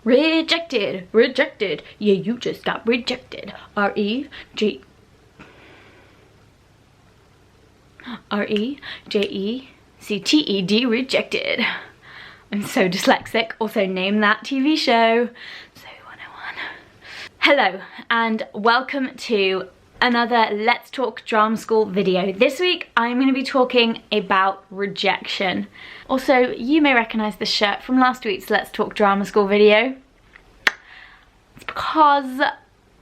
Rejected, rejected. Yeah, you just got rejected. R-E-J-E-C-T-E-D, rejected. I'm so dyslexic. Also name that TV show. So 101. Hello and welcome to another Let's Talk Drama School video. This week I'm going to be talking about rejection. Also, you may recognise this shirt from last week's Let's Talk Drama School video. It's because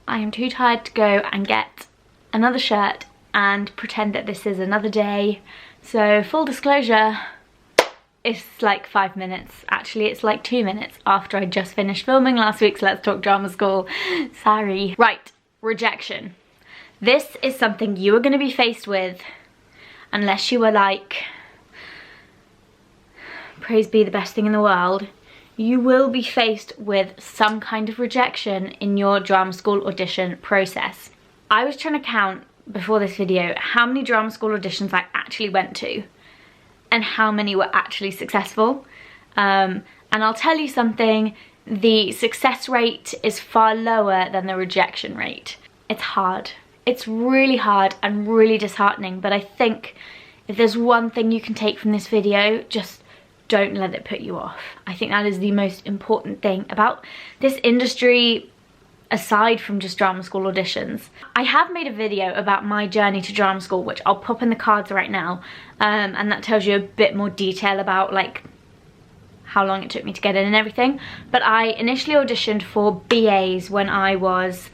I am too tired to go and get another shirt and pretend that this is another day. So full disclosure, it's like 5 minutes. Actually, it's like 2 minutes after I just finished filming last week's Let's Talk Drama School. Sorry. Right, rejection. This is something you are going to be faced with unless you are like, praise be the best thing in the world. You will be faced with some kind of rejection in your drama school audition process. I was trying to count before this video how many drama school auditions I actually went to and how many were actually successful. And I'll tell you something, the success rate is far lower than the rejection rate. It's hard. It's really hard and really disheartening, but I think if there's one thing you can take from this video, just don't let it put you off. I think that is the most important thing about this industry, aside from just drama school auditions. I have made a video about my journey to drama school, which I'll pop in the cards right now, and that tells you a bit more detail about like how long it took me to get in and everything. But I initially auditioned for BAs when I was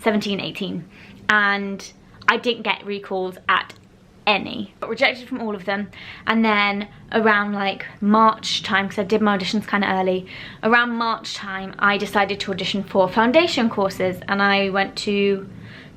17, 18, and I didn't get recalls at any. Got rejected from all of them, and then around like March time, because I did my auditions kind of early, around March time I decided to audition for foundation courses, and I went to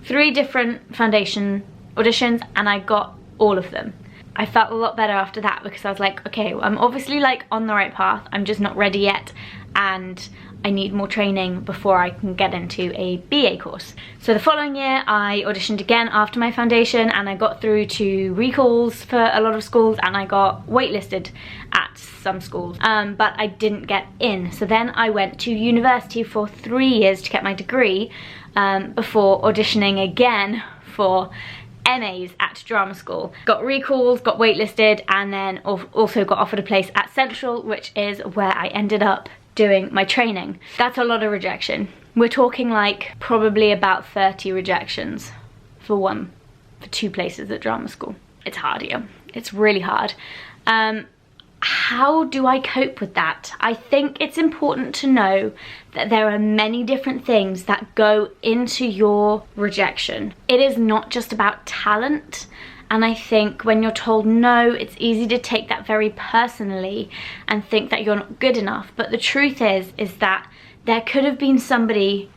3 different foundation auditions and I got all of them. I felt a lot better after that because I was like, okay, I'm obviously like on the right path, I'm just not ready yet, and I need more training before I can get into a BA course. So the following year I auditioned again after my foundation, and I got through to recalls for a lot of schools, and I got waitlisted at some schools, but I didn't get in. So then I went to university for 3 years to get my degree, before auditioning again for MAs at drama school. Got recalls, got waitlisted, and then also got offered a place at Central, which is where I ended up doing my training. That's a lot of rejection. We're talking like probably about 30 rejections for 2 places at drama school. It's hard here. It's really hard. How do I cope with that? I think it's important to know that there are many different things that go into your rejection. It is not just about talent. And I think when you're told no, it's easy to take that very personally and think that you're not good enough. But the truth is that there could have been somebody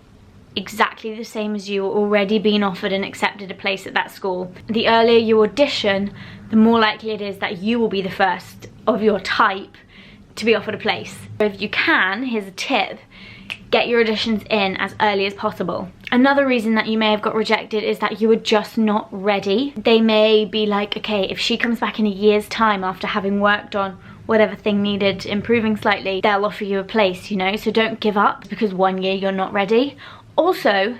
exactly the same as you already been offered and accepted a place at that school. The earlier you audition, the more likely it is that you will be the first of your type to be offered a place. So if you can, here's a tip, get your auditions in as early as possible. Another reason that you may have got rejected is that you were just not ready. They may be like, okay, if she comes back in a year's time after having worked on whatever thing needed improving slightly, they'll offer you a place, you know? So don't give up because 1 year you're not ready. Also,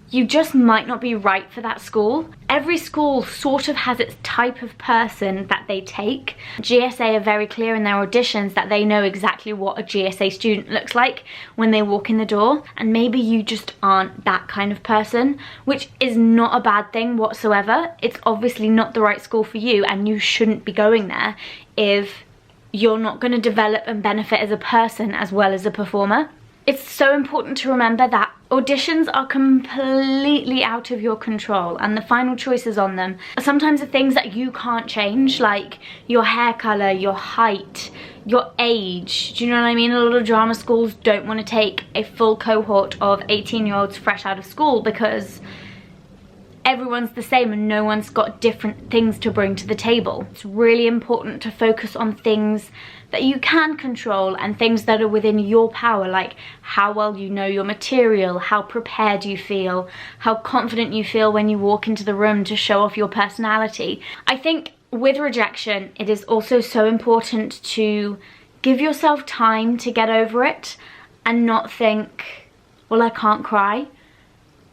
you just might not be right for that school. Every school sort of has its type of person that they take. GSA are very clear in their auditions that they know exactly what a GSA student looks like when they walk in the door, and maybe you just aren't that kind of person, which is not a bad thing whatsoever. It's obviously not the right school for you, and you shouldn't be going there if you're not going to develop and benefit as a person as well as a performer. It's so important to remember that auditions are completely out of your control, and the final choices on them sometimes are things that you can't change, like your hair colour, your height, your age. Do you know what I mean? A lot of drama schools don't want to take a full cohort of 18-year-olds fresh out of school because everyone's the same and no one's got different things to bring to the table. It's really important to focus on things that you can control and things that are within your power, like how well you know your material, how prepared you feel, how confident you feel when you walk into the room to show off your personality. I think with rejection, it is also so important to give yourself time to get over it and not think, well, I can't cry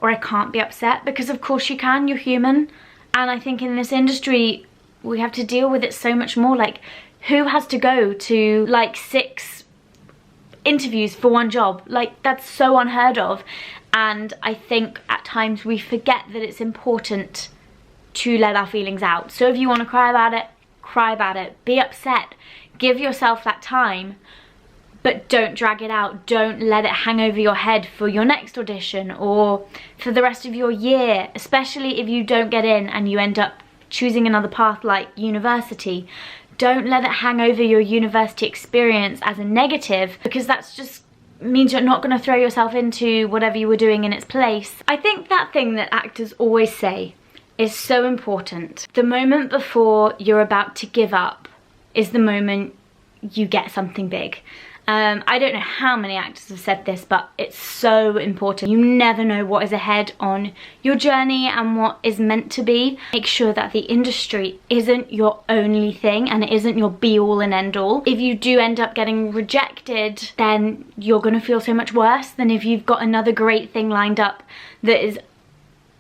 or I can't be upset, because of course you can, you're human. And I think in this industry, we have to deal with it so much more. Like, who has to go to like 6 interviews for one job? Like, that's so unheard of. And I think at times we forget that it's important to let our feelings out. So if you want to cry about it, be upset, give yourself that time, but don't drag it out. Don't let it hang over your head for your next audition or for the rest of your year, especially if you don't get in and you end up choosing another path like university. Don't let it hang over your university experience as a negative, because that's just means you're not going to throw yourself into whatever you were doing in its place. I think that thing that actors always say is so important. The moment before you're about to give up is the moment you get something big. I don't know how many actors have said this, but it's so important. You never know what is ahead on your journey and what is meant to be. Make sure that the industry isn't your only thing and it isn't your be-all and end-all. If you do end up getting rejected, then you're gonna feel so much worse than if you've got another great thing lined up that is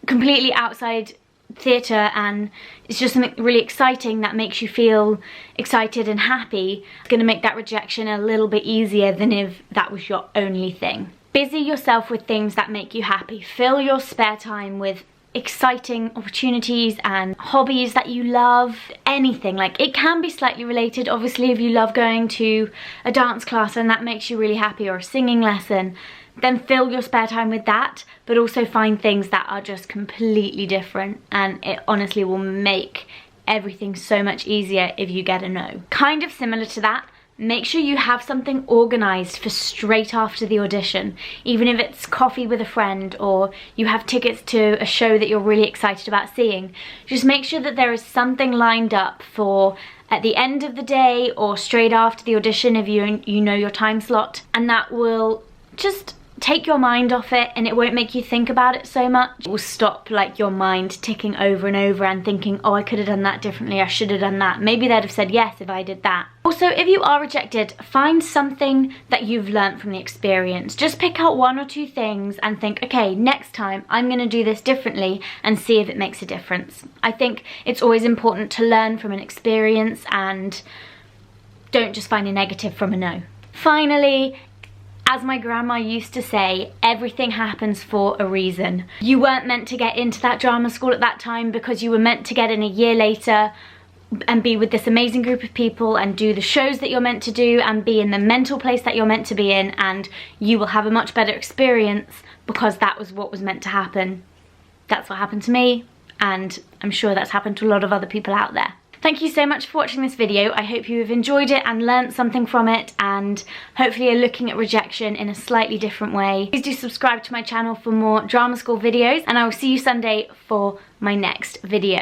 completely outside theatre and it's just something really exciting that makes you feel excited and happy. It's going to make that rejection a little bit easier than if that was your only thing. Busy yourself with things that make you happy. Fill your spare time with exciting opportunities and hobbies that you love. Anything. Like, it can be slightly related, obviously, if you love going to a dance class and that makes you really happy, or a singing lesson, then fill your spare time with that, but also find things that are just completely different, and it honestly will make everything so much easier if you get a no. Kind of similar to that, make sure you have something organised for straight after the audition, even if it's coffee with a friend or you have tickets to a show that you're really excited about seeing. Just make sure that there is something lined up for at the end of the day or straight after the audition if you know your time slot, and that will just take your mind off it and it won't make you think about it so much. It will stop like your mind ticking over and over and thinking, oh, I could have done that differently, I should have done that. Maybe they'd have said yes if I did that. Also, if you are rejected, find something that you've learned from the experience. Just pick out 1 or 2 things and think, okay, next time I'm gonna do this differently, and see if it makes a difference. I think it's always important to learn from an experience and don't just find a negative from a no. Finally, as my grandma used to say, everything happens for a reason. You weren't meant to get into that drama school at that time because you were meant to get in a year later and be with this amazing group of people and do the shows that you're meant to do and be in the mental place that you're meant to be in, and you will have a much better experience because that was what was meant to happen. That's what happened to me, and I'm sure that's happened to a lot of other people out there. Thank you so much for watching this video. I hope you have enjoyed it and learnt something from it, and hopefully you're looking at rejection in a slightly different way. Please do subscribe to my channel for more drama school videos, and I will see you Sunday for my next video.